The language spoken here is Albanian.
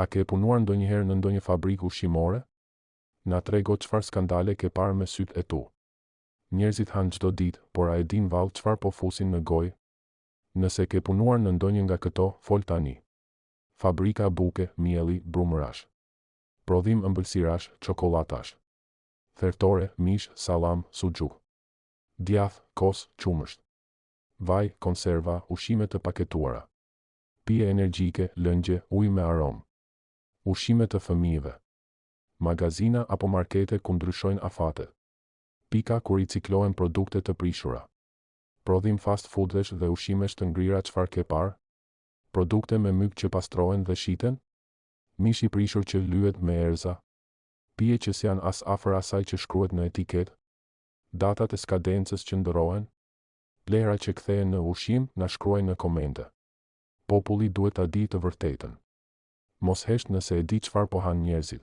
A ke punuar ndonjëherë në ndonjë fabrikë ushqimore? Na trego çfarë skandale ke parë me sytë e tu. Njerëzit hanë çdo ditë, por a e din vallë çfarë po fusin në gojë? Nëse ke punuar në ndonjë nga këto, fol tani. Fabrika buke, mielli, brumërash. Prodhim ëmbëlsirash, çokollatash. Thertore, mish, sallam, suxhu. Djath, kos, qumësht. Vaj, konserva, ushqime të paketuara. Pije energjike, lëngje, ujë me aromë. Ushqime të fëmijëve. Magazina apo markete ku ndryshojnë afate. Pika ku riciklohen produkte të prishura. Prodhim fast foodësh dhe ushqimesh të ngrira çfarë ke parë? Produkte me myk që pastrohen dhe shiten? Mish i prishur që lyhet me erza? Pije që s'janë as afër asaj që shkruhet në etiketë? Datat e skadencës që ndërohen? Plehra që kthehen në ushqim na shkruajnë në komente. Populli duhet ta di të vërtetën. Mos hesht nëse e di çfarë po hanë njerëzit.